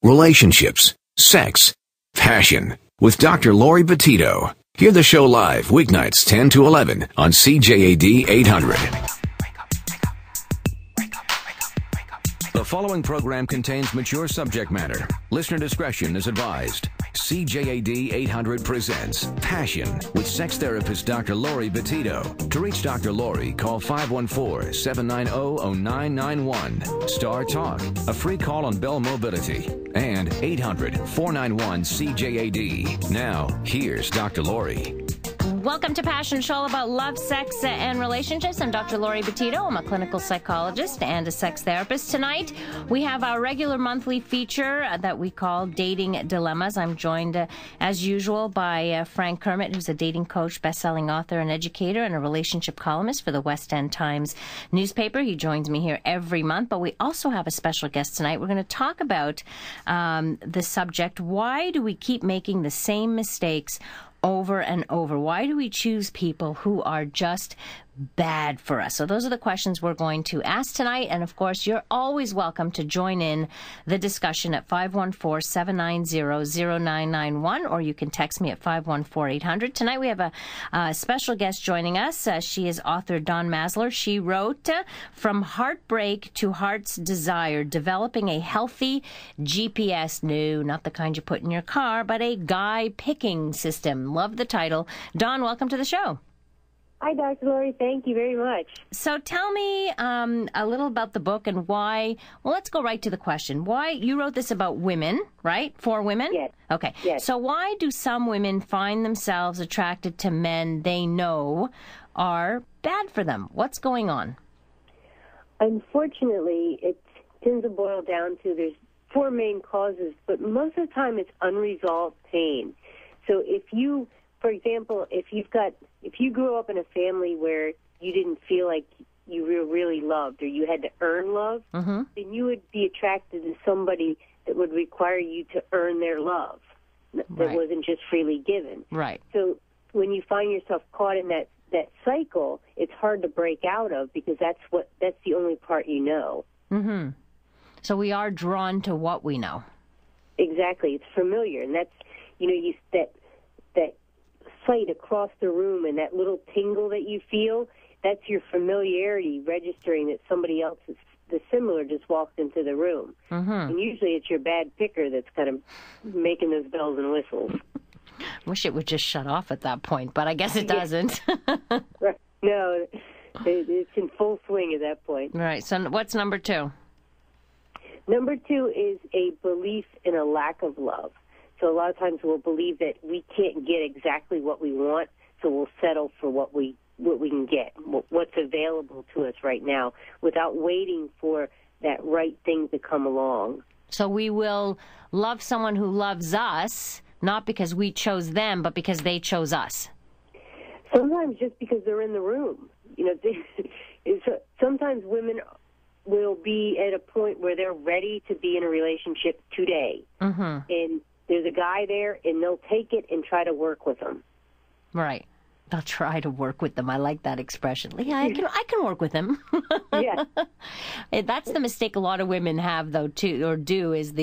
relationships, sex, passion with Dr. Laurie Betito. Hear the show live weeknights 10 to 11 on CJAD 800. The following program contains mature subject matter. Listener discretion is advised. CJAD 800 presents Passion with sex therapist Dr. Laurie Betito. To reach Dr. Laurie, call 514-790-0991. Star Talk, a free call on Bell Mobility, and 800-491-CJAD. Now, here's Dr. Laurie. Welcome to Passion, show about love, sex, and relationships. I'm Dr. Laurie Betito. I'm a clinical psychologist and a sex therapist. Tonight, we have our regular monthly feature that we call Dating Dilemmas. I'm joined, as usual, by Frank Kermit, who's a dating coach, best-selling author and educator, and a relationship columnist for the West End Times newspaper. He joins me here every month, but we also have a special guest tonight. We're going to talk about the subject, why do we keep making the same mistakes over and over? Why do we choose people who are just bad for us? So those are the questions we're going to ask tonight. And of course, you're always welcome to join in the discussion at 514-790-0991, or you can text me at 514-800. Tonight we have a special guest joining us. She is author Dawn Maslar. She wrote From Heartbreak to Heart's Desire, Developing a Healthy GPS. No, not the kind you put in your car, but a guy picking system. Love the title. Dawn, welcome to the show. Hi, Dr. Laurie. Thank you very much. So tell me a little about the book and why. Well, let's go right to the question. Why you wrote this about women, right? For women? Yes. Okay. Yes. So why do some women find themselves attracted to men they know are bad for them? What's going on? Unfortunately, it tends to boil down to there's four main causes, but most of the time it's unresolved pain. So for example, if you grew up in a family where you didn't feel like you were really loved or you had to earn love, then you would be attracted to somebody that would require you to earn their love. That wasn't just freely given. Right. So when you find yourself caught in that cycle, it's hard to break out of because that's the only part you know. Mm-hmm. So we are drawn to what we know. Exactly. It's familiar, and that's that sight across the room and that little tingle that you feel, that's your familiarity registering that somebody else is the similar just walked into the room. And usually it's your bad picker that's kind of making those bells and whistles. Wish it would just shut off at that point, but I guess it doesn't. Right. No, it's in full swing at that point. Right. So what's number two? Number two is a belief in a lack of love. So a lot of times we'll believe that we can't get exactly what we want, so we'll settle for what we can get, what's available to us right now, without waiting for that right thing to come along. So we will love someone who loves us, not because we chose them, but because they chose us. Sometimes just because they're in the room. Sometimes women will be at a point where they're ready to be in a relationship today. And there's a guy there, and they'll take it and try to work with him. Right. They'll try to work with them. I like that expression. Yeah, I can work with him. Yeah. That's the mistake a lot of women have, though, too, or do, is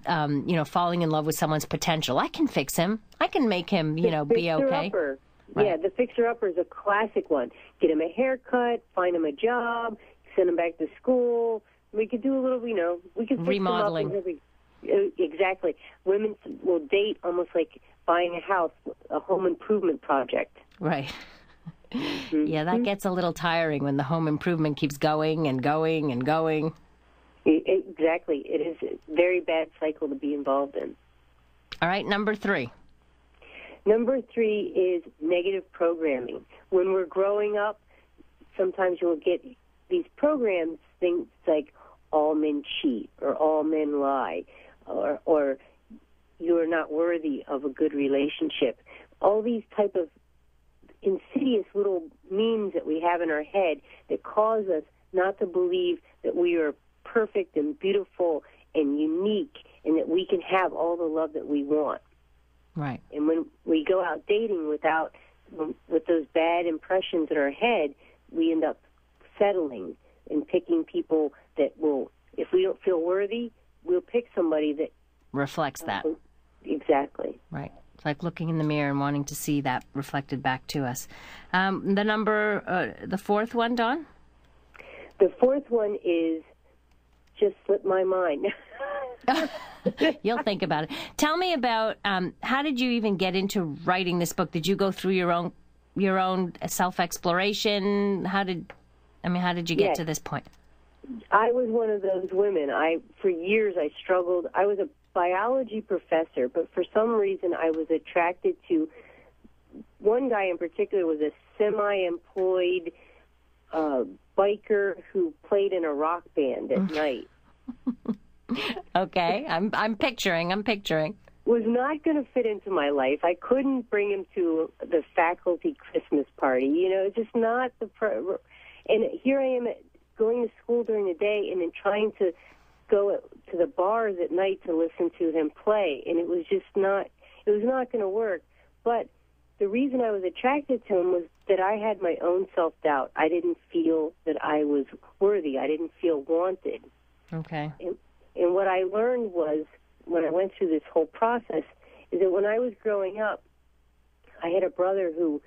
falling in love with someone's potential. I can fix him. I can make him, be okay. Right. Yeah, the fixer-upper is a classic one. Get him a haircut, find him a job, send him back to school. We could do a little, we could fix remodeling. Him up and exactly. Women will date almost like buying a house, a home improvement project. Right. Yeah, that gets a little tiring when the home improvement keeps going and going and going. Exactly. It is a very bad cycle to be involved in. All right, number three. Number three is negative programming. When we're growing up, sometimes you'll get these programs, things like all men cheat or all men lie, or you're not worthy of a good relationship. All these type of insidious little memes that we have in our head that cause us not to believe that we are perfect and beautiful and unique and that we can have all the love that we want. Right. And when we go out dating with those bad impressions in our head, we end up settling and picking people that will, if we don't feel worthy, we'll pick somebody that reflects that. Exactly. Right. It's like looking in the mirror and wanting to see that reflected back to us. The fourth one, Dawn? The fourth one is just slipped my mind. You'll think about it. Tell me about how did you even get into writing this book? Did you go through your own self-exploration? How did you get to this point? I was one of those women. For years I struggled. I was a biology professor, but for some reason I was attracted to one guy in particular. Was a semi-employed biker who played in a rock band at night. Okay, I'm picturing. Was not going to fit into my life. I couldn't bring him to the faculty Christmas party. It's just not and here I am going to school during the day and then trying to go to the bars at night to listen to him play, and it was not going to work. But the reason I was attracted to him was that I had my own self-doubt. I didn't feel that I was worthy. I didn't feel wanted. Okay. And what I learned was, when I went through this whole process, is that when I was growing up, I had a brother who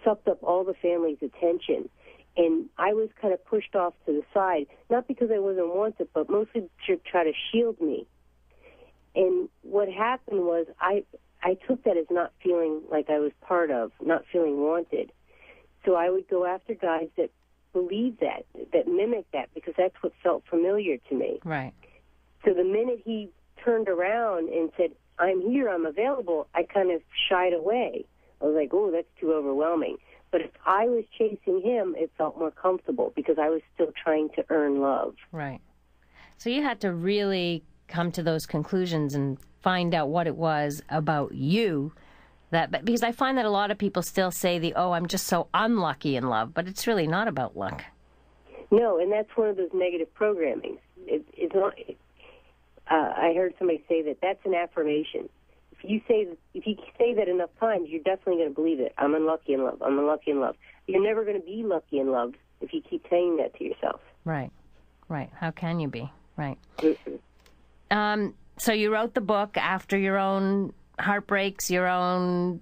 sucked up all the family's attention, and I was kind of pushed off to the side, not because I wasn't wanted, but mostly to try to shield me. And what happened was I took that as not feeling like I was part of, not feeling wanted. So I would go after guys that believed that mimicked that, because that's what felt familiar to me. Right. So the minute he turned around and said, "I'm here, I'm available," I kind of shied away. I was like, "Oh, that's too overwhelming." But if I was chasing him, it felt more comfortable because I was still trying to earn love. Right. So you had to really come to those conclusions and find out what it was about you because I find that a lot of people still say I'm just so unlucky in love, but it's really not about luck. No, and that's one of those negative programming. It's not. I heard somebody say that's an affirmation. If you say that enough times, you're definitely going to believe it. I'm unlucky in love. I'm unlucky in love. You're never going to be lucky in love if you keep saying that to yourself. Right. How can you be? Right. Mm-hmm. So you wrote the book after your own heartbreaks, your own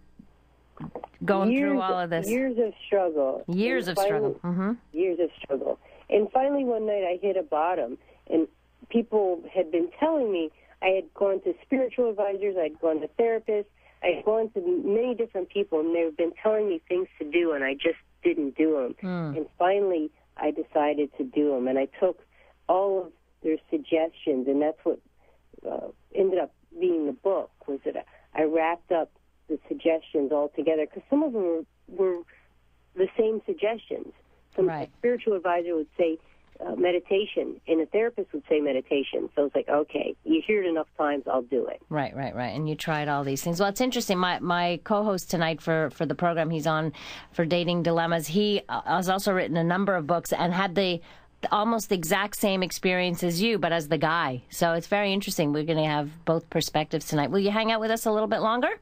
going through all of this. Years of struggle. Years of struggle. Mm-hmm. Years of struggle. And finally one night I hit a bottom, and people had been telling me, I had gone to spiritual advisors, I had gone to therapists, I had gone to many different people, and they've been telling me things to do, and I just didn't do them. And finally, I decided to do them, and I took all of their suggestions, and that's what ended up being the book, was that I wrapped up the suggestions all together, because some of them were the same suggestions. A spiritual advisor would say, meditation, and a therapist would say meditation. So it's like, okay, you hear it enough times, I'll do it. Right. And you tried all these things. Well, it's interesting. My co-host tonight for the program, he's on for Dating Dilemmas. He has also written a number of books and had the almost the exact same experience as you, but as the guy. So it's very interesting. We're going to have both perspectives tonight. Will you hang out with us a little bit longer?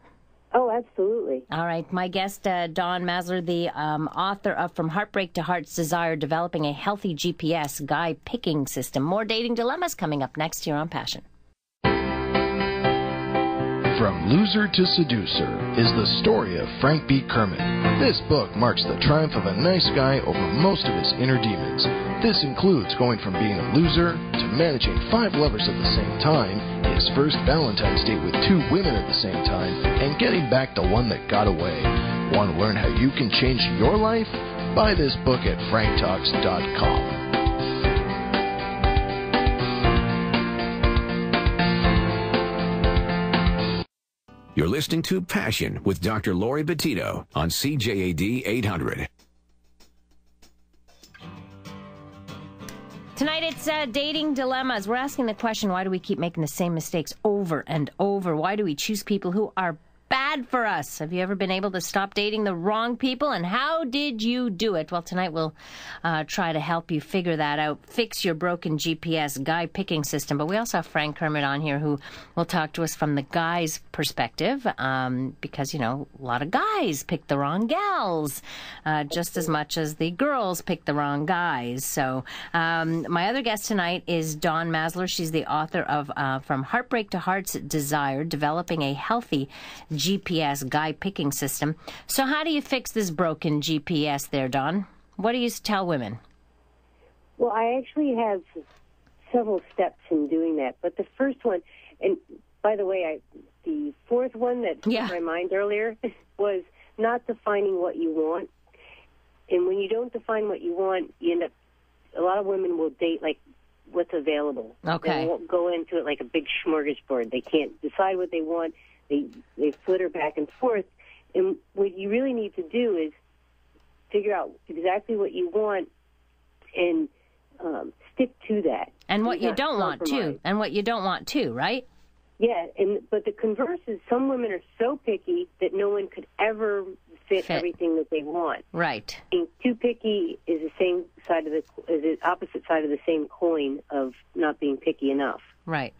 Oh, absolutely. All right. My guest, Dawn Maslar, the author of From Heartbreak to Heart's Desire, Developing a Healthy GPS Guy Picking System. More Dating Dilemmas coming up next here on Passion. From Loser to Seducer is the story of Frank B. Kermit. This book marks the triumph of a nice guy over most of his inner demons. This includes going from being a loser to managing 5 lovers at the same time, his first Valentine's date with 2 women at the same time, and getting back the one that got away. Want to learn how you can change your life? Buy this book at franktalks.com. You're listening to Passion with Dr. Laurie Betito on CJAD 800. Tonight it's Dating Dilemmas. We're asking the question, why do we keep making the same mistakes over and over? Why do we choose people who are bad had for us. Have you ever been able to stop dating the wrong people, and how did you do it? Well, tonight we'll try to help you figure that out, fix your broken GPS guy picking system. But we also have Frank Kermit on here who will talk to us from the guy's perspective, because, you know, a lot of guys pick the wrong gals, just as much as the girls pick the wrong guys. So my other guest tonight is Dawn Maslar. She's the author of From Heartbreak to Heart's Desire, Developing a Healthy GPS Guy Picking System. So how do you fix this broken GPS there, Dawn? What do you tell women? Well, I actually have several steps in doing that. But the first one, and by the way, the fourth one that took my mind earlier was not defining what you want. And when you don't define what you want, you end up, a lot of women will date like what's available. Okay. They won't go into it like a big smorgasbord. They can't decide what they want. They flitter back and forth. And what you really need to do is figure out exactly what you want and stick to that. And what you don't want too. And what you don't want too, right? Yeah, but the converse is some women are so picky that no one could ever fit everything that they want. Right. Being too picky is the opposite side of the same coin of not being picky enough. Right.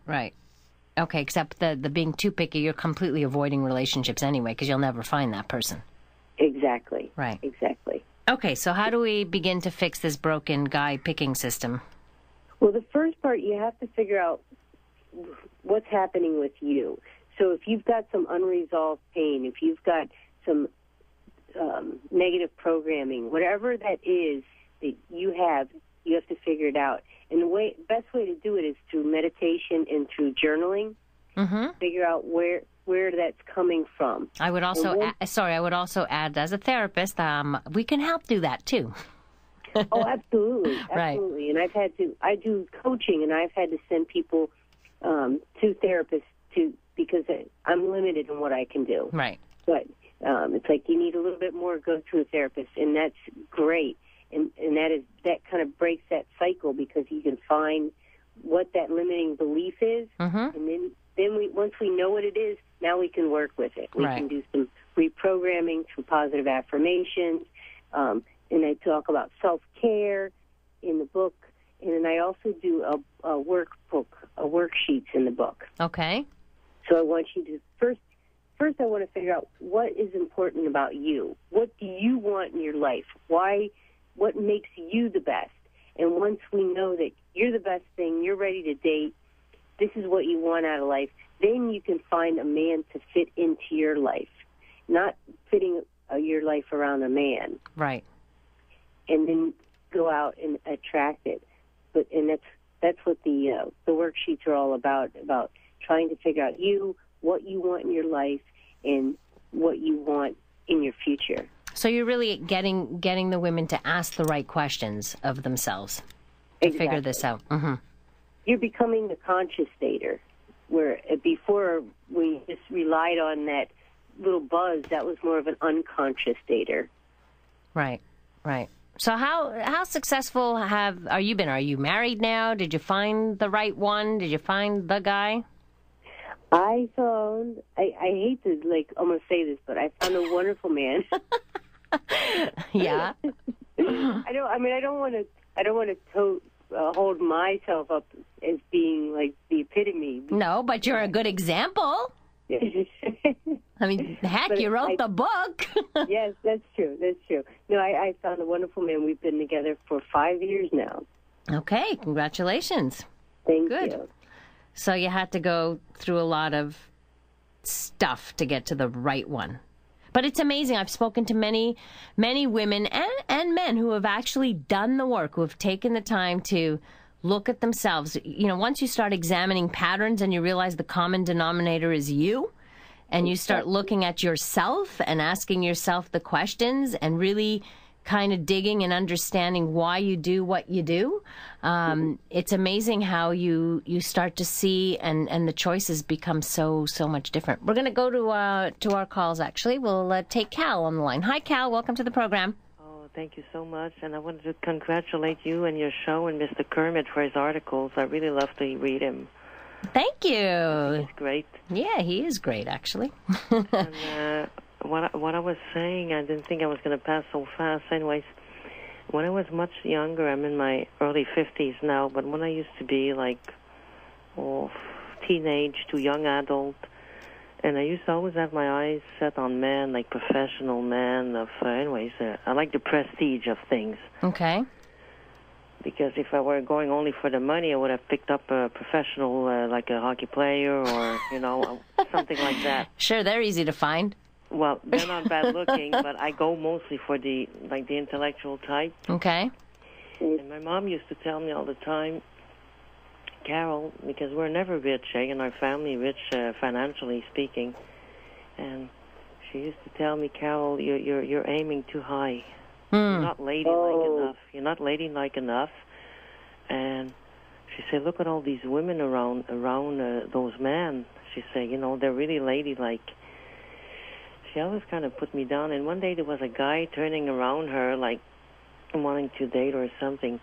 Okay, except the being too picky, you're completely avoiding relationships anyway because you'll never find that person. Exactly. Right. Exactly. Okay, so how do we begin to fix this broken guy picking system? Well, the first part, you have to figure out what's happening with you. So if you've got some unresolved pain, if you've got some negative programming, whatever that is that you have to figure it out. And the best way to do it is through meditation and through journaling. Mm-hmm. Figure out where that's coming from. I would also add, as a therapist, we can help do that too. Oh, absolutely. Right. And I do coaching, and I've had to send people to therapists because I'm limited in what I can do. Right. But it's like you need a little bit more, go to a therapist, and that's great. And that kind of breaks that cycle because you can find what that limiting belief is, and then once we know what it is, now we can work with it. We can do some reprogramming, some positive affirmations, and I talk about self-care in the book, and then I also do a workbook, worksheets in the book. Okay. So I want you to first I want to figure out what is important about you. What do you want in your life? What makes you the best? And once we know that you're the best thing, you're ready to date, this is what you want out of life, then you can find a man to fit into your life, not fitting your life around a man. Right. And then go out and attract it. And that's what the worksheets are all about trying to figure out what you want in your life and what you want in your future. So you're really getting the women to ask the right questions of themselves to figure this out. Mm-hmm. You're becoming a conscious dater, where before we just relied on that little buzz, that was more of an unconscious dater. Right. So how successful are you been? Are you married now? Did you find the right one? Did you find the guy? I hate to almost say this, but I found a wonderful man. Yeah. I don't want to hold myself up as being like the epitome. No, but you're a good example. I mean, heck, you wrote the book. Yes, that's true. No, I found a wonderful man. We've been together for 5 years now. Okay, congratulations. Thank you. Good. So you had to go through a lot of stuff to get to the right one. But it's amazing. I've spoken to many, many women and men who have actually done the work, who have taken the time to look at themselves. You know, once you start examining patterns and you realize the common denominator is you, and you start looking at yourself and asking yourself the questions and really kind of digging and understanding why you do what you do, it's amazing how you start to see and the choices become so much different. We're going to go to our calls, actually. We'll take Cal on the line. Hi, Cal. Welcome to the program. Oh, thank you so much. And I wanted to congratulate you and your show and Mr. Kermit for his articles. I really love to read him. Thank you. He's great. Yeah, he is great, actually. And what I was saying, I didn't think I was going to pass so fast. Anyways, when I was much younger, I'm in my early 50s now, but when I used to be like teenage to young adult, and I used to always have my eyes set on men, like professional men. I like the prestige of things. Okay. Because if I were going only for the money, I would have picked up a professional, like a hockey player or, something like that. Sure, they're easy to find. Well, they're not bad looking, but I go mostly for the intellectual type. Okay. And my mom used to tell me all the time, Carol, because we're never rich, in our family, rich financially speaking, and she used to tell me, Carol, you're aiming too high. You're not ladylike enough. You're not ladylike enough. And she said, look at all these women around those men. She said, they're really ladylike. She always kind of put me down. And one day there was a guy turning around her, like wanting to date or something.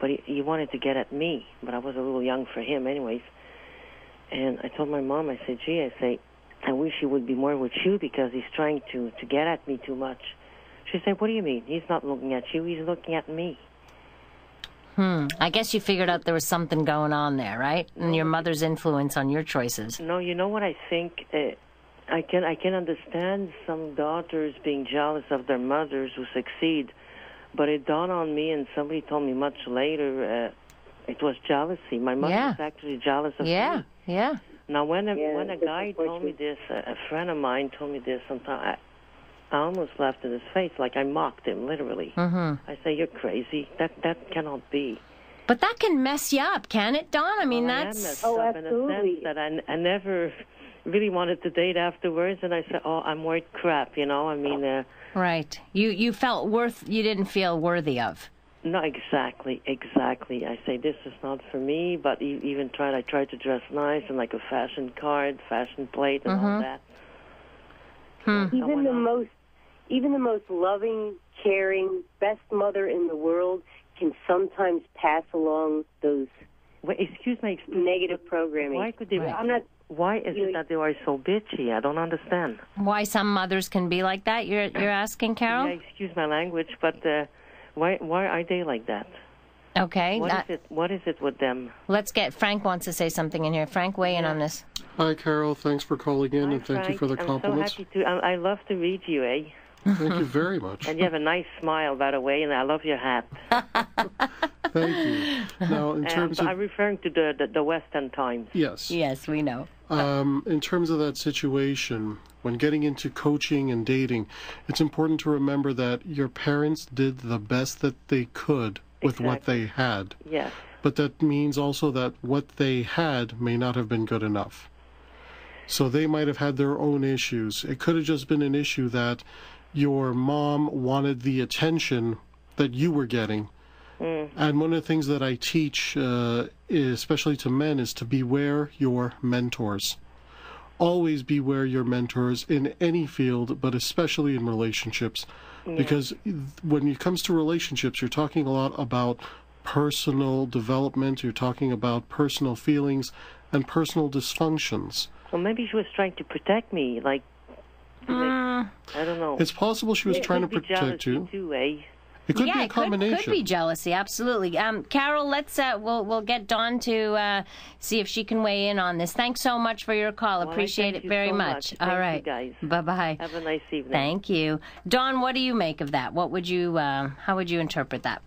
But he wanted to get at me. But I was a little young for him anyways. And I told my mom, I said, I wish he would be more with you because he's trying to get at me too much. She said, what do you mean? He's not looking at you. He's looking at me. I guess you figured out there was something going on there, right? And your mother's influence on your choices. No, you know what I think? I can understand some daughters being jealous of their mothers who succeed, but it dawned on me, and somebody told me much later, it was jealousy. My mother was actually jealous of me. Yeah. Now, when a guy told me this, a friend of mine told me this sometime, I almost laughed in his face, like I mocked him, literally. Mm-hmm. I say, you're crazy. That cannot be. But that can mess you up, can it, Dawn? I mean, that's... I am messed up in a sense that I never really wanted to date afterwards, and I said, I'm worth crap, Right. You felt you didn't feel worthy of. No, exactly. I say, this is not for me, but I tried to dress nice and like a fashion card, fashion plate, and all that. Even the most loving, caring, best mother in the world can sometimes pass along those negative programming. Why could they? Why is it that they are so bitchy? I don't understand. Why some mothers can be like that? You're asking, Carol? Yeah, excuse my language, but why are they like that? Okay. What is it with them? Let's get Frank wants to say something in here. Frank, weigh in on this. Hi, Carol. Thanks for calling in, and thank you for the compliments. I'm so happy to. I love to read you, Thank you very much. And you have a nice smile, by the way, and I love your hat. Thank you. Now, in terms of... I'm referring to the Western Times. Yes. Yes, we know. In terms of that situation, when getting into coaching and dating, it's important to remember that your parents did the best that they could with what they had. Yes. But that means also that what they had may not have been good enough. So they might have had their own issues. It could have just been an issue that your mom wanted the attention that you were getting. And one of the things that I teach, especially to men, is to beware your mentors. Always beware your mentors in any field, but especially in relationships. Because when it comes to relationships, you're talking a lot about personal development, you're talking about personal feelings and personal dysfunctions. Well, maybe she was trying to protect me, like... I don't know. It's possible she was trying to protect you. Too, It could be a combination. Could be jealousy, absolutely. Carol, let's we'll get Dawn to see if she can weigh in on this. Thanks so much for your call. Appreciate it very much. All right, guys. Bye-bye. Have a nice evening. Thank you, Dawn. What do you make of that? What would you? How would you interpret that?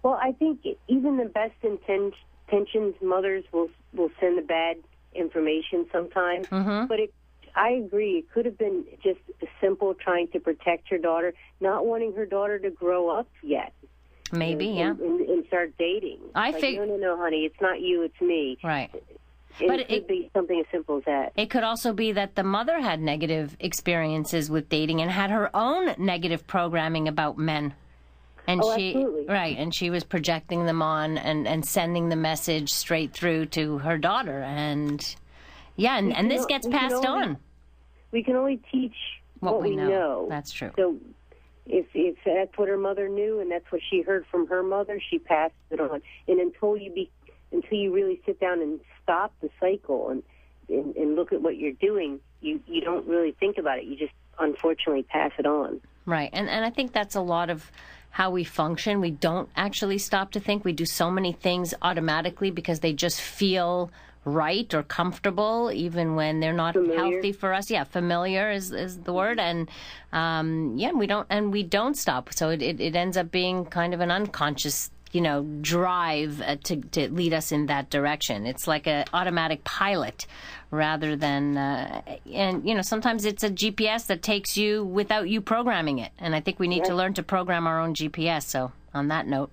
Well, I think even the best intentions, mothers will send the bad information sometimes, but I agree. It could have been just simple trying to protect her daughter, not wanting her daughter to grow up yet. Maybe, and start dating. No, honey, it's not you, it's me. Right. It could be something as simple as that. It could also be that the mother had negative experiences with dating and had her own negative programming about men. And absolutely. Right, and she was projecting them on and sending the message straight through to her daughter. And this gets passed on. We can only teach what we know. That's true. So if that's what her mother knew and that's what she heard from her mother, she passed it on. And until you really sit down and stop the cycle and look at what you're doing, you don't really think about it. You just unfortunately pass it on. Right. And I think that's a lot of how we function. We don't actually stop to think. We do so many things automatically because they just feel right or comfortable, even when they're not healthy for us. Yeah, familiar is the word. And we don't stop. So it ends up being kind of an unconscious drive to lead us in that direction. It's like an automatic pilot rather than, sometimes it's a GPS that takes you without you programming it. And I think we need to learn to program our own GPS. So on that note,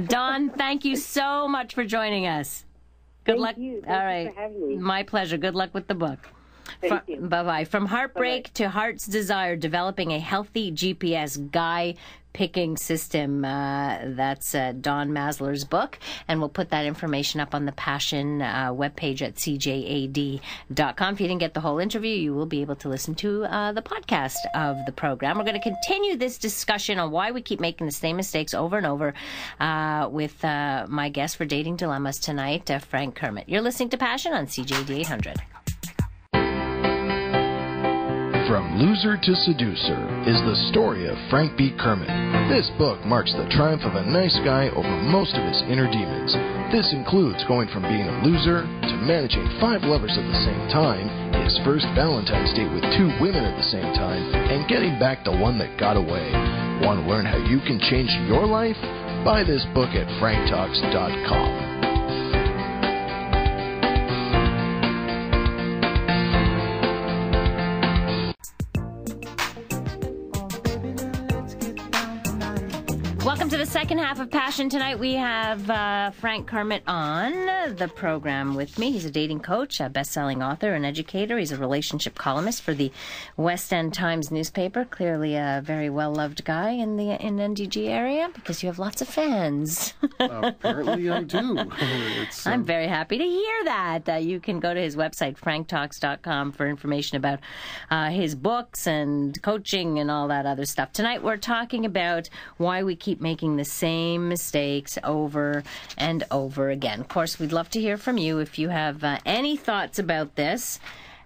Dawn, thank you so much for joining us. Good luck. You. All right. You for having me. My pleasure. Good luck with the book. Thank you. Bye-bye. From heartbreak to heart's desire, developing a healthy GPS guy picking system. That's Dawn Maslar's book, and we'll put that information up on the Passion webpage at CJAD.com. If you didn't get the whole interview, you will be able to listen to the podcast of the program. We're going to continue this discussion on why we keep making the same mistakes over and over with my guest for Dating Dilemmas tonight, Frank Kermit. You're listening to Passion on CJAD 800. From Loser to Seducer is the story of Frank B. Kermit. This book marks the triumph of a nice guy over most of his inner demons. This includes going from being a loser to managing 5 lovers at the same time, his first Valentine's date with 2 women at the same time, and getting back the one that got away. Want to learn how you can change your life? Buy this book at franktalks.com. Welcome to the second half of Passion. Tonight we have Frank Kermit on the program with me. He's a dating coach, a best-selling author, an educator. He's a relationship columnist for the West End Times newspaper. Clearly a very well-loved guy in the NDG area because you have lots of fans. Apparently I do. I'm very happy to hear that. You can go to his website, franktalks.com, for information about his books and coaching and all that other stuff. Tonight we're talking about why we keep making the same mistakes over and over again. Of course, we'd love to hear from you if you have any thoughts about this.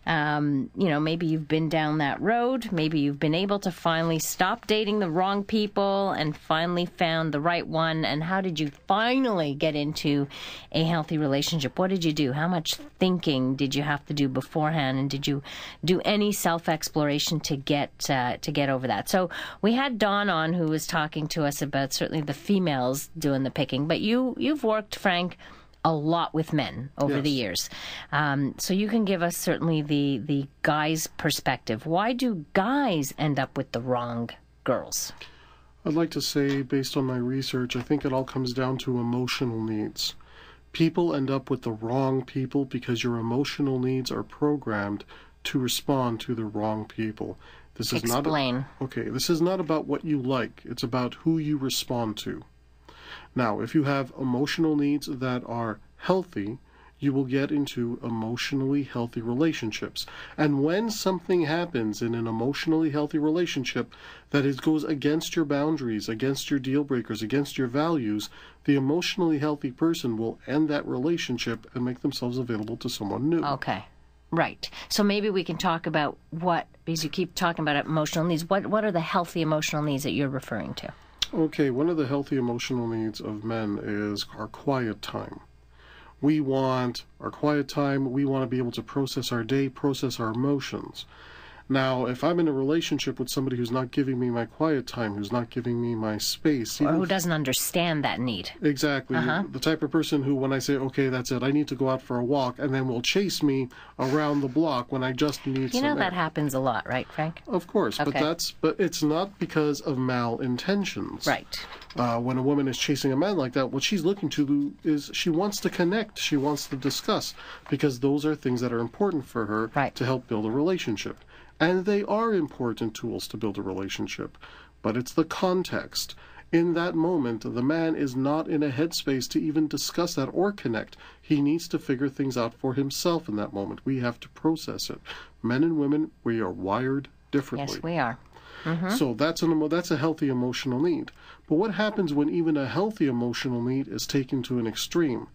Maybe you've been down that road. Maybe you've been able to finally stop dating the wrong people and finally found the right one. And how did you finally get into a healthy relationship? What did you do? How much thinking did you have to do beforehand? And did you do any self-exploration to get over that? So we had Dawn on, who was talking to us about certainly the females doing the picking. But you've worked, Frank, a lot with men over the years. So you can give us certainly the guy's perspective. Why do guys end up with the wrong girls? I'd like to say, based on my research, I think it all comes down to emotional needs. People end up with the wrong people because your emotional needs are programmed to respond to the wrong people. This is Explain. This is not about what you like. It's about who you respond to. Now, if you have emotional needs that are healthy, you will get into emotionally healthy relationships. And when something happens in an emotionally healthy relationship that goes against your boundaries, against your deal breakers, against your values, the emotionally healthy person will end that relationship and make themselves available to someone new. Okay. Right. So maybe we can talk about because you keep talking about emotional needs, what are the healthy emotional needs that you're referring to? Okay, one of the healthy emotional needs of men is our quiet time. We want our quiet time. We want to be able to process our day, process our emotions. Now, if I'm in a relationship with somebody who's not giving me my quiet time, who's not giving me my space... Or who doesn't understand that need. Exactly. The type of person who, when I say, okay, that's it, I need to go out for a walk, and then will chase me around the block when I just need some air. That happens a lot, right, Frank? Of course, okay. but it's not because of malintentions. Right. When a woman is chasing a man like that, what she's looking to do is she wants to connect, she wants to discuss, because those are things that are important for her to help build a relationship. And they are important tools to build a relationship, but it's the context. In that moment, the man is not in a headspace to even discuss that or connect. He needs to figure things out for himself in that moment. We have to process it. Men and women, we are wired differently. Yes, we are. So that's a healthy emotional need. But what happens when even a healthy emotional need is taken to an extreme,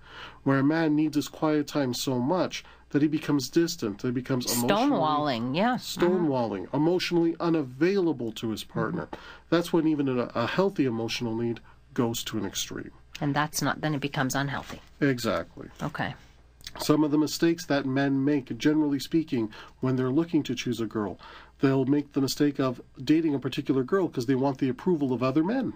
where a man needs his quiet time so much that he becomes distant, that he becomes stonewalling, emotionally unavailable to his partner. That's when even a healthy emotional need goes to an extreme. And then it becomes unhealthy. Exactly. Okay. Some of the mistakes that men make, generally speaking, when they're looking to choose a girl, they'll make the mistake of dating a particular girl because they want the approval of other men.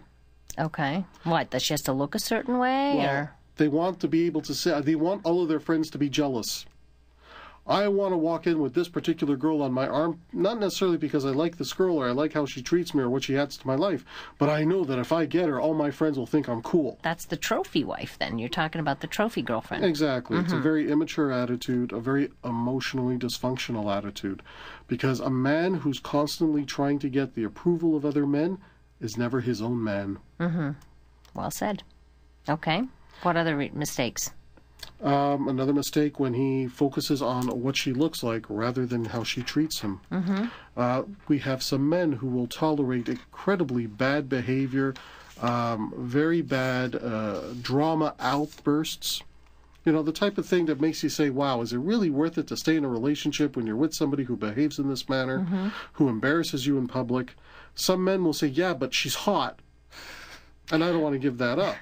Okay. What, that she has to look a certain way? Well, or they want to be able to say, they want all of their friends to be jealous. I want to walk in with this particular girl on my arm, not necessarily because I like this girl or I like how she treats me or what she adds to my life, but I know that if I get her, all my friends will think I'm cool. That's the trophy wife, then. You're talking about the trophy girlfriend. Exactly. It's a very immature attitude, a very emotionally dysfunctional attitude, because a man who's constantly trying to get the approval of other men is never his own man. Well said. Okay. What other mistakes? Another mistake when he focuses on what she looks like rather than how she treats him. We have some men who will tolerate incredibly bad behavior, very bad drama outbursts. You know, the type of thing that makes you say, wow, is it really worth it to stay in a relationship when you're with somebody who behaves in this manner, who embarrasses you in public? Some men will say, yeah, but she's hot, and I don't want to give that up.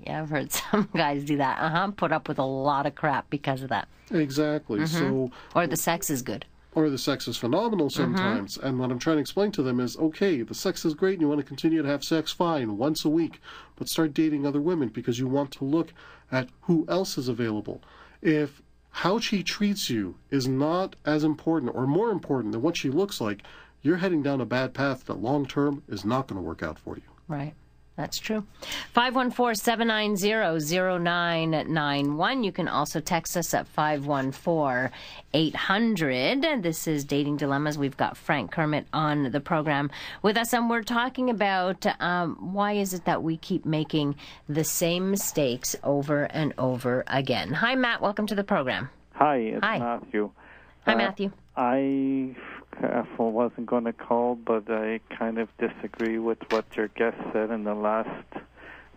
Yeah, I've heard some guys do that. Put up with a lot of crap because of that. Exactly. So, or the sex is good. Or the sex is phenomenal sometimes. And what I'm trying to explain to them is, okay, the sex is great and you want to continue to have sex, fine, once a week. But start dating other women because you want to look at who else is available. If how she treats you is not as important or more important than what she looks like, you're heading down a bad path that long term is not going to work out for you. Right. That's true. 514-790-0991. You can also text us at 514-800. This is Dating Dilemmas. We've got Frank Kermit on the program with us, and we're talking about why is it that we keep making the same mistakes over and over again. Hi, Matt. Welcome to the program. Hi, it's Matthew. Hi, Matthew. I wasn't going to call, but I kind of disagree with what your guest said in the last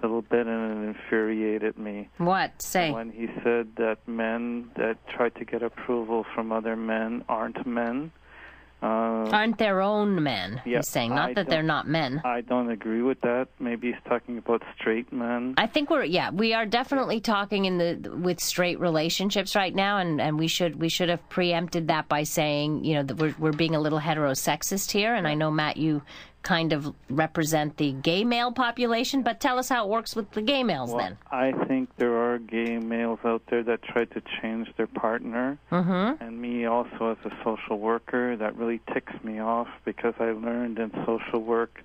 little bit, and it infuriated me. What? Say. When he said that men that try to get approval from other men aren't men. Aren't their own men, he's saying. Not that they're not men. I don't agree with that. Maybe he's talking about straight men. I think we are definitely talking with straight relationships right now, and we should have preempted that by saying, you know, that we're being a little heterosexist here, and I know, Matt, you kind of represent the gay male population, but tell us how it works with the gay males then. I think there are gay males out there that try to change their partner, and me also as a social worker, that really ticks me off because I learned in social work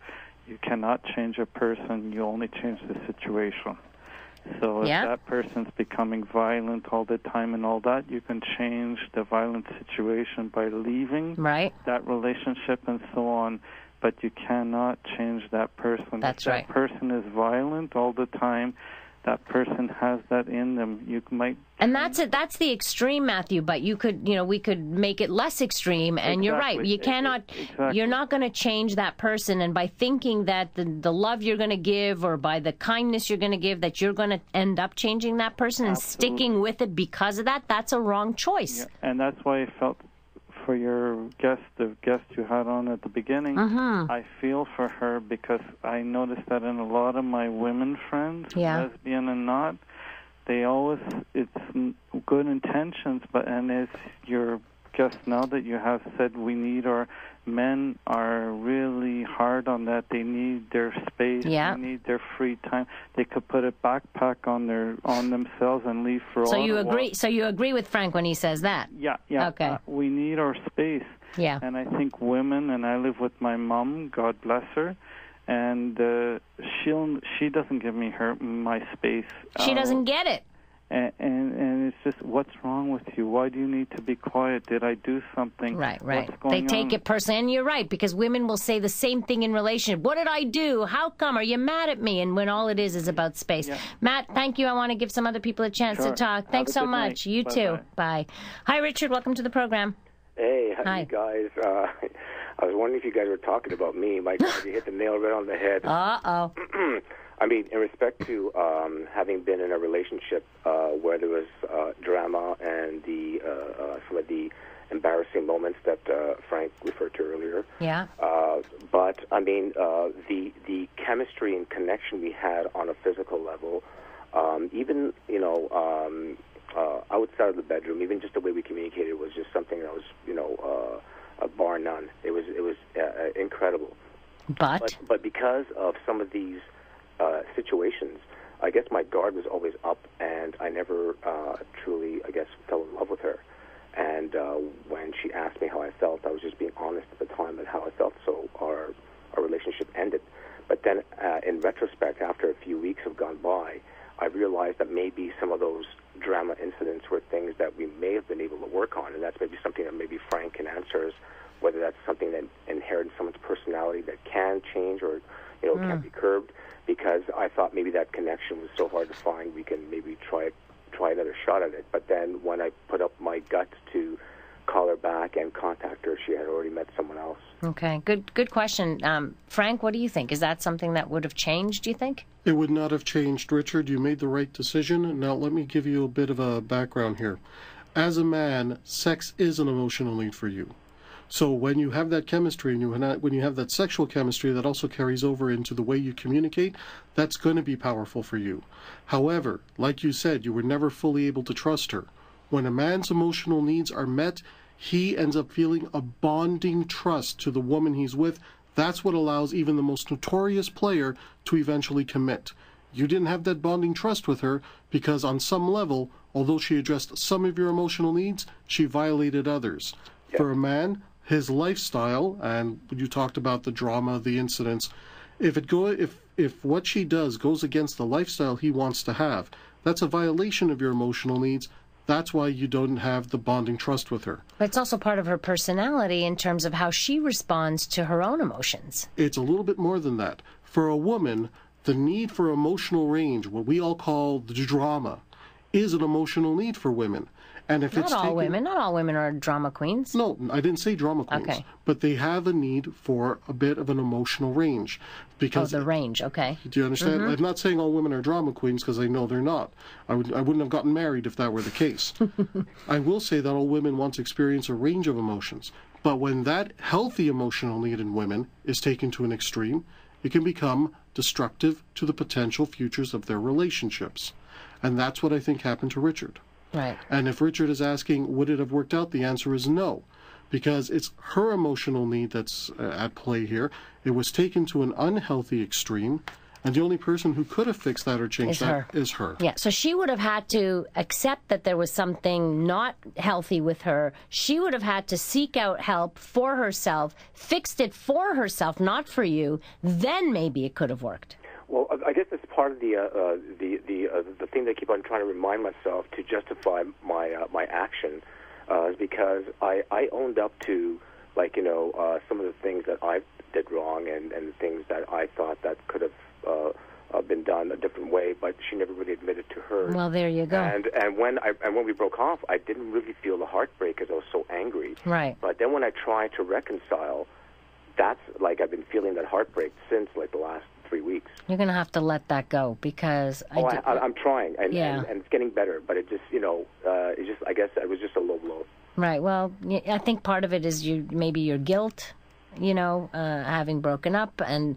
you cannot change a person, you only change the situation. So if that person's becoming violent all the time and all that, you can change the violent situation by leaving that relationship and so on. But you cannot change that person. That's if right. that person is violent all the time, that person has that in them. You might. And that's it. That's the extreme, Matthew. But we could make it less extreme. And you're right. You cannot. You're not going to change that person. And by thinking that the love you're going to give, or by the kindness you're going to give, that you're going to end up changing that person and sticking with it because of that, that's a wrong choice. Yeah. And that's why I felt. For your guest, the guest you had on at the beginning, I feel for her because I noticed that in a lot of my women friends, lesbian and not, they always, it's good intentions, and as your guest now that you have said, men are really hard on that. They need their space. They need their free time. They could put a backpack on themselves and leave for all. So you agree? So you agree with Frank when he says that? Yeah. Okay. We need our space. Yeah. And I think women, and I live with my mom, God bless her, and she doesn't give me my space. She doesn't get it. And it's just, what's wrong with you? Why do you need to be quiet? Did I do something? Right. They take it personally. And you're right, because women will say the same thing in relationship. What did I do? How come? Are you mad at me? And when all it is about space. Yeah. Matt, thank you. I want to give some other people a chance to talk. Thanks so much. You too. Bye. Hi, Richard. Welcome to the program. Hey, how you guys? I was wondering if you guys were talking about me. My God, you hit the nail right on the head. Uh-oh. I mean, in respect to having been in a relationship where there was drama and some of the embarrassing moments that Frank referred to earlier. Yeah. But, I mean, the chemistry and connection we had on a physical level, even, outside of the bedroom, even just the way we communicated was just something that was, bar none. It was incredible. But because of some of these situations, I guess my guard was always up, and I never truly, I guess, fell in love with her. And when she asked me how I felt, I was just being honest at the time at how I felt, so our relationship ended. But then, in retrospect, after a few weeks have gone by, I realized that maybe some of those drama incidents were things that we may have been able to work on, and that's maybe something that maybe Frank can answer us, whether that's something that inherent in someone's personality that can change or, can be curbed, because I thought maybe that connection was so hard to find, we can maybe try another shot at it. But then when I put up my guts to call her back and contact her, she had already met someone else. Okay, good question. Frank, what do you think? Is that something that would have changed, do you think? It would not have changed, Richard. You made the right decision. Now let me give you a bit of a background here. As a man, sex is an emotional need for you. So when you have that chemistry and when you have that sexual chemistry that also carries over into the way you communicate, that's going to be powerful for you. However, like you said, you were never fully able to trust her. When a man's emotional needs are met, he ends up feeling a bonding trust to the woman he's with. That's what allows even the most notorious player to eventually commit. You didn't have that bonding trust with her because on some level, although she addressed some of your emotional needs, she violated others. Yep. For a man, his lifestyle, and you talked about the drama, the incidents, if what she does goes against the lifestyle he wants to have, that's a violation of your emotional needs. That's why you don't have the bonding trust with her. But it's also part of her personality in terms of how she responds to her own emotions. It's a little bit more than that. For a woman, the need for emotional range, what we all call the drama, is an emotional need for women. And if not all women are drama queens. No, I didn't say drama queens. Okay. But they have a need for a bit of an emotional range. Because the range, okay. Do you understand? Mm-hmm. I'm not saying all women are drama queens because I know they're not. I wouldn't have gotten married if that were the case. I will say that all women want to experience a range of emotions. But when that healthy emotional need in women is taken to an extreme, it can become destructive to the potential futures of their relationships. And that's what I think happened to Richard. Right. And if Richard is asking, would it have worked out? The answer is no, because it's her emotional need that's at play here. It was taken to an unhealthy extreme, and the only person who could have fixed that or changed is her. Yeah, so she would have had to accept that there was something not healthy with her. She would have had to seek out help for herself, fixed it for herself, not for you. Then maybe it could have worked. Well, I guess that's part of the thing that I keep on trying to remind myself to justify my action is because I owned up to some of the things that I did wrong and the things that I thought that could have been done a different way, but she never really admitted to her. Well, there you go. And when we broke off, I didn't really feel the heartbreak because I was so angry. Right. But then when I tried to reconcile, that's like I've been feeling that heartbreak since like the last 3 weeks. You're going to have to let that go because I'm trying, and it's getting better, but it just, I guess it was just a low blow. Right. Well, I think part of it is maybe your guilt, having broken up, and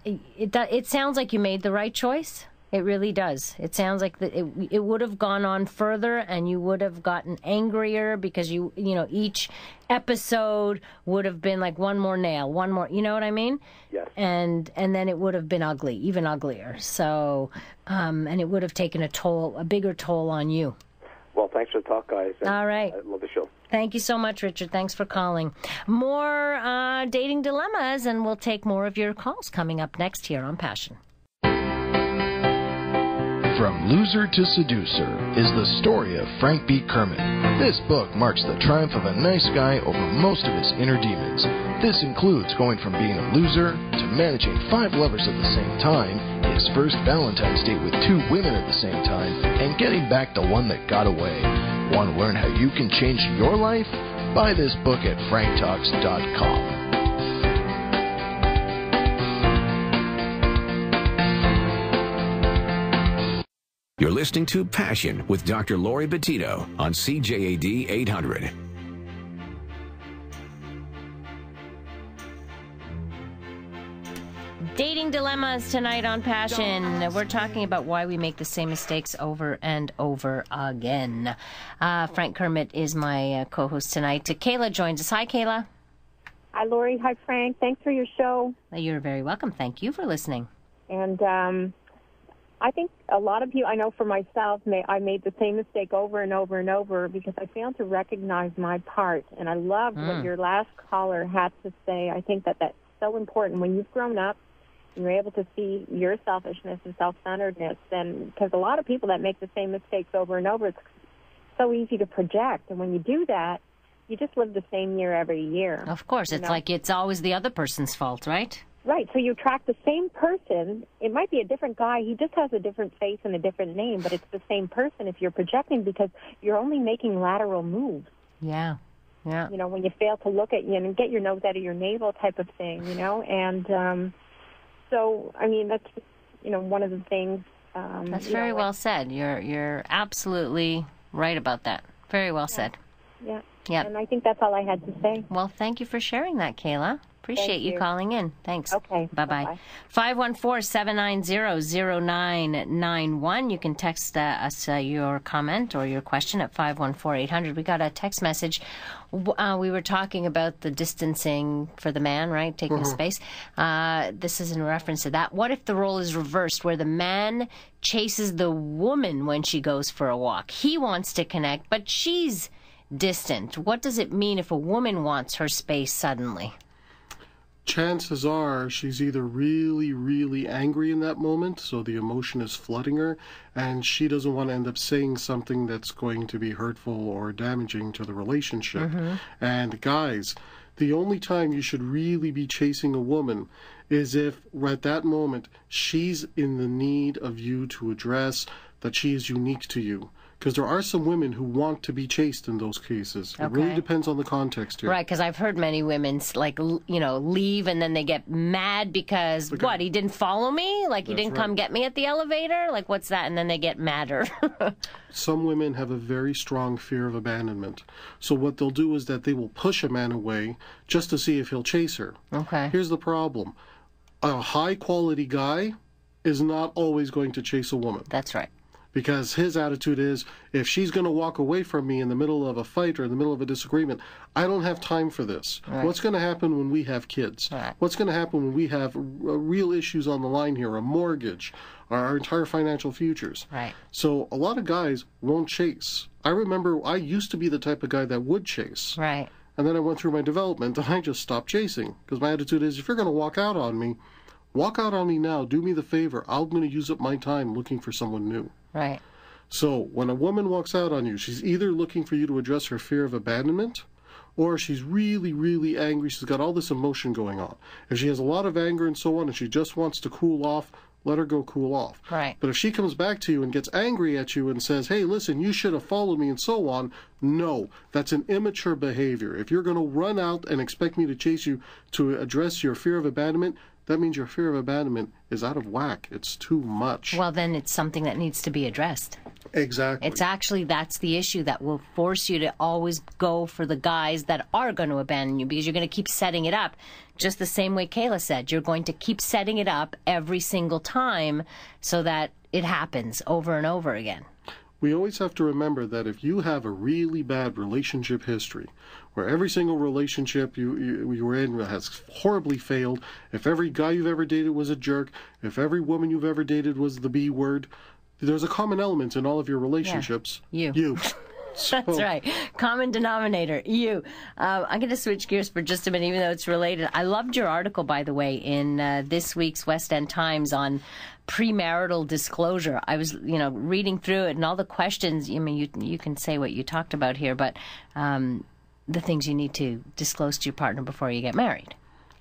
it sounds like you made the right choice. It really does. It sounds like it would have gone on further, and you would have gotten angrier because each episode would have been like one more nail, one more. You know what I mean? Yes. And then it would have been ugly, even uglier. So, and it would have taken a bigger toll on you. Well, thanks for the talk, guys. All right. I love the show. Thank you so much, Richard. Thanks for calling. More dating dilemmas, and we'll take more of your calls coming up next here on Passion. From Loser to Seducer is the story of Frank B. Kermit. This book marks the triumph of a nice guy over most of his inner demons. This includes going from being a loser to managing 5 lovers at the same time, his first Valentine's date with 2 women at the same time, and getting back the one that got away. Want to learn how you can change your life? Buy this book at franktalks.com. You're listening to Passion with Dr. Laurie Betito on CJAD 800. Dating dilemmas tonight on Passion. We're talking about why we make the same mistakes over and over again. Frank Kermit is my co-host tonight. Kayla joins us. Hi, Kayla. Hi, Laurie. Hi, Frank. Thanks for your show. You're very welcome. Thank you for listening. And I think a lot of you, I know for myself, I made the same mistake over and over and over because I failed to recognize my part. And I loved what your last caller had to say. I think that that's so important. When you've grown up, you're able to see your selfishness and self-centeredness. And because a lot of people that make the same mistakes over and over, it's so easy to project. And when you do that, you just live the same year every year. Of course. It's like it's always the other person's fault, right? Right. So you attract the same person. It might be a different guy. He just has a different face and a different name, but it's the same person if you're projecting because you're only making lateral moves. Yeah. Yeah. You know, when you fail to look at you and get your nose out of your navel type of thing, you know, and so, I mean, that's, you know, one of the things. That's very well said. You're absolutely right about that. Very well said. Yeah. Yeah. And I think that's all I had to say. Well, thank you for sharing that, Kayla. Appreciate you calling in. Thanks. Okay. Bye-bye. 514-790-0991. You can text us your comment or your question at 514-800. We got a text message. We were talking about the distancing for the man, right? Taking space. This is in reference to that. What if the role is reversed, where the man chases the woman when she goes for a walk? He wants to connect, but she's distant. What does it mean if a woman wants her space suddenly? Chances are she's either really, really angry in that moment, so the emotion is flooding her, and she doesn't want to end up saying something that's going to be hurtful or damaging to the relationship. And guys, the only time you should really be chasing a woman is if at that moment she's in the need of you to address that she is unique to you. Because there are some women who want to be chased in those cases. It really depends on the context here. Right, because I've heard many women, like, you know, leave and then they get mad because, what, he didn't follow me? Like, he didn't come get me at the elevator? Like, what's that? And then they get madder. Some women have a very strong fear of abandonment. So what they'll do is that they will push a man away just to see if he'll chase her. Okay. Here's the problem. A high-quality guy is not always going to chase a woman. That's right. Because his attitude is, if she's going to walk away from me in the middle of a fight or in the middle of a disagreement, I don't have time for this. Right. What's going to happen when we have kids? Right. What's going to happen when we have real issues on the line here, a mortgage, our entire financial futures? Right. So a lot of guys won't chase. I remember I used to be the type of guy that would chase. Right. And then I went through my development and I just stopped chasing. Because my attitude is, if you're going to walk out on me now. Do me the favor. I'm going to use up my time looking for someone new. Right. So when a woman walks out on you, she's either looking for you to address her fear of abandonment, or she's really, really angry. She's got all this emotion going on. If she has a lot of anger and so on, and she just wants to cool off, let her go cool off. Right. But if she comes back to you and gets angry at you and says, hey, listen, you should have followed me and so on, no, that's an immature behavior. If you're going to run out and expect me to chase you to address your fear of abandonment, that means your fear of abandonment is out of whack. It's too much. Well, then it's something that needs to be addressed. Exactly. It's actually, that's the issue that will force you to always go for the guys that are going to abandon you, because you're going to keep setting it up. Just the same way Kayla said, you're going to keep setting it up every single time so that it happens over and over again. We always have to remember that if you have a really bad relationship history, where every single relationship you were in has horribly failed, if every guy you've ever dated was a jerk, if every woman you've ever dated was the B word, there's a common element in all of your relationships. Yeah. You. So. That's right. Common denominator, you. I'm going to switch gears for just a minute, even though it's related. I loved your article, by the way, in this week's West End Times on premarital disclosure. I was, reading through it and all the questions. I mean, you can say what you talked about here, but the things you need to disclose to your partner before you get married.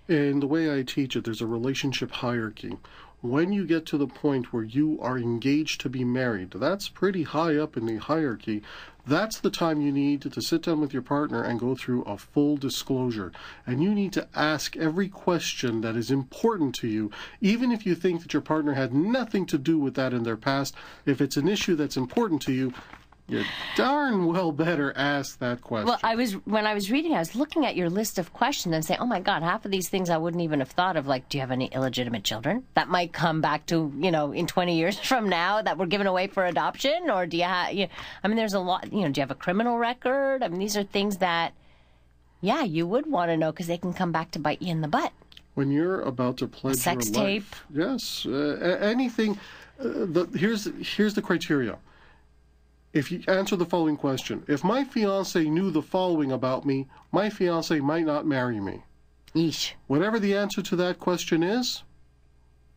In the way I teach it, there's a relationship hierarchy. when you get to the point where you are engaged to be married, that's pretty high up in the hierarchy. That's the time you need to sit down with your partner and go through a full disclosure. And you need to ask every question that is important to you, even if you think that your partner had nothing to do with that in their past. If it's an issue that's important to you, you darn well better ask that question. Well, when I was reading, I was looking at your list of questions and saying, oh my God, half of these things I wouldn't even have thought of, like, do you have any illegitimate children? That might come back to, in 20 years from now that were given away for adoption, or do you have, there's a lot, do you have a criminal record? I mean, these are things that, you would want to know because they can come back to bite you in the butt. When you're about to pledge your life. Sex tape. Yes, anything. Here's the criteria. If you answer the following question, if my fiancé knew the following about me, my fiancé might not marry me. Yeesh. Whatever the answer to that question is,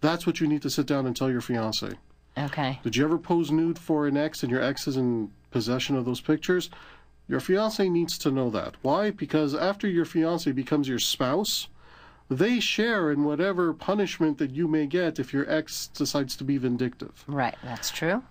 that's what you need to sit down and tell your fiancé. Okay. Did you ever pose nude for an ex and your ex is in possession of those pictures? Your fiancé needs to know that. Why? Because after your fiancé becomes your spouse, they share in whatever punishment that you may get if your ex decides to be vindictive. Right, that's true.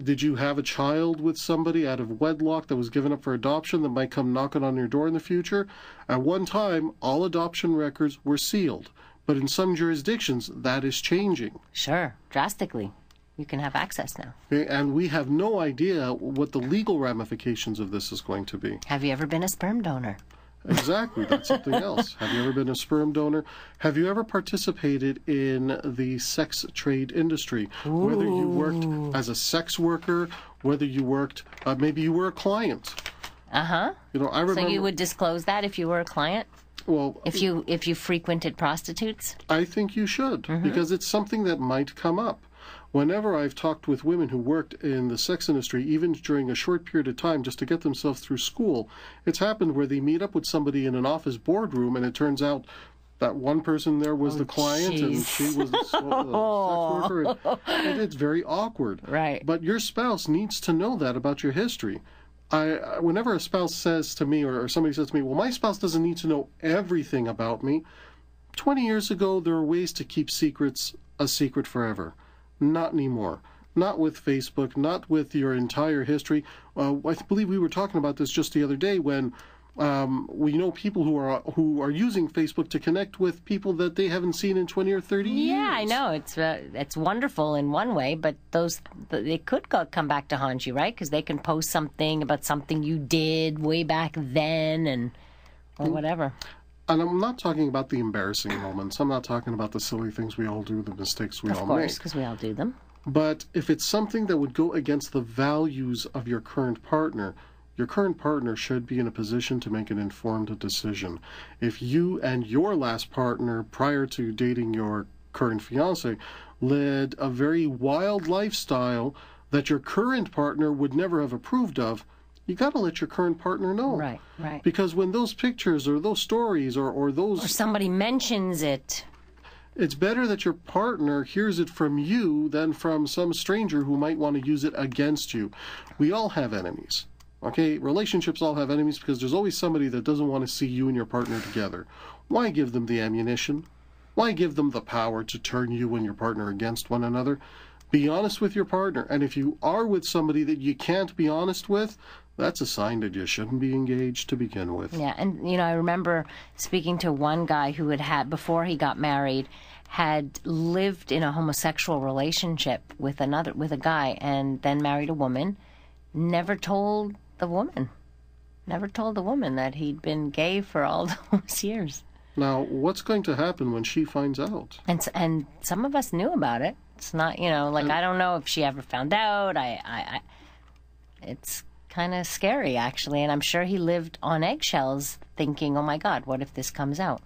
Did you have a child with somebody out of wedlock that was given up for adoption that might come knocking on your door in the future? At one time, all adoption records were sealed, but in some jurisdictions, that is changing. Sure, drastically. You can have access now. And we have no idea what the legal ramifications of this is going to be. Have you ever been a sperm donor? Exactly, that's something else. Have you ever been a sperm donor? Have you ever participated in the sex trade industry? Ooh. Whether you worked as a sex worker, whether you worked, maybe you were a client. Uh-huh. I remember. So you would disclose that if you were a client? Well, if you frequented prostitutes? I think you should, because it's something that might come up. Whenever I've talked with women who worked in the sex industry, even during a short period of time just to get themselves through school, it's happened where they meet up with somebody in an office boardroom and it turns out that one person there was the client and she was the sex worker. And it's very awkward. Right. But your spouse needs to know that about your history. Whenever a spouse says to me or somebody says to me, well, my spouse doesn't need to know everything about me. 20 years ago, there were ways to keep secrets a secret forever. Not anymore. Not with Facebook, not with your entire history. I believe we were talking about this just the other day when we know people who are using Facebook to connect with people that they haven't seen in 20 or 30 years. Yeah, I know. It's wonderful in one way, but they could come back to haunt you, right? Because they can post something about something you did way back then or whatever. And I'm not talking about the embarrassing moments. I'm not talking about the silly things we all do, the mistakes we all make. Of course, because we all do them. But if it's something that would go against the values of your current partner should be in a position to make an informed decision. If you and your last partner, prior to dating your current fiancé, led a very wild lifestyle that your current partner would never have approved of, you got to let your current partner know. Right, right. Because when those pictures or those stories or those... Or somebody mentions it. It's better that your partner hears it from you than from some stranger who might want to use it against you. We all have enemies. Okay? Relationships all have enemies because there's always somebody that doesn't want to see you and your partner together. Why give them the ammunition? Why give them the power to turn you and your partner against one another? Be honest with your partner. And if you are with somebody that you can't be honest with, that's a sign that you shouldn't be engaged to begin with. Yeah, and I remember speaking to one guy who had before he got married, had lived in a homosexual relationship with a guy, and then married a woman. Never told the woman that he'd been gay for all those years. Now, what's going to happen when she finds out? And some of us knew about it. It's not, I don't know if she ever found out. It's kind of scary, actually, and I'm sure he lived on eggshells thinking, oh my God, what if this comes out?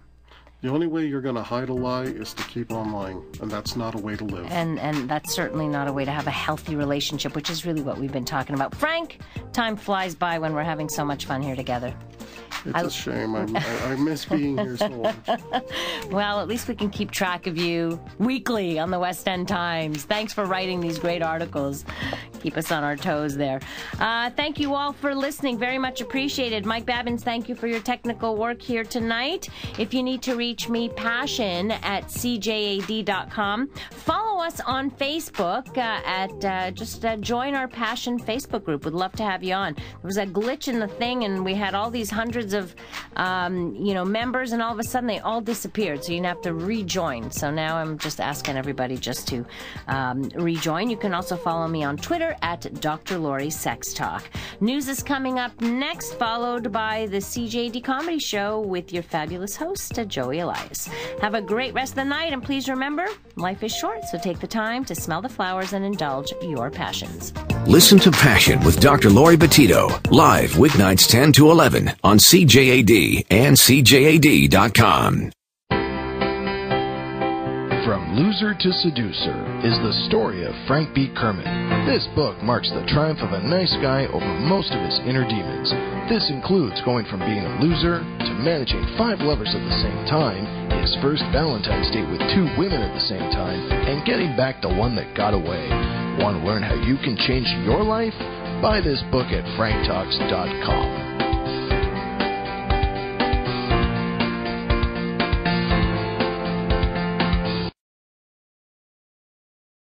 The only way you're going to hide a lie is to keep on lying, and that's not a way to live. And that's certainly not a way to have a healthy relationship, which is really what we've been talking about. Frank, time flies by when we're having so much fun here together. It's a shame. I miss being here so much. Well, at least we can keep track of you weekly on the West End Times. Thanks for writing these great articles. Keep us on our toes there. Thank you all for listening. Very much appreciated. Mike Babbins, thank you for your technical work here tonight. If you need to reach me, passion@cjad.com. Follow us on Facebook just join our Passion Facebook group. We'd love to have you on. There was a glitch in the thing, and we had all these hundreds of members, and all of a sudden they all disappeared. So you have to rejoin. So now I'm just asking everybody just to rejoin. You can also follow me on Twitter at Dr. Laurie Sex Talk. News is coming up next, followed by the CJAD Comedy Show with your fabulous host, Joey Elias. Have a great rest of the night, and please remember, life is short, so take the time to smell the flowers and indulge your passions. Listen to Passion with Dr. Laurie Betito, live weeknights 10 to 11 on CJAD and CJAD.com. From Loser to Seducer is the story of Frank B. Kermit. This book marks the triumph of a nice guy over most of his inner demons. This includes going from being a loser to managing 5 lovers at the same time, his first Valentine's date with 2 women at the same time, and getting back the one that got away. Want to learn how you can change your life? Buy this book at franktalks.com.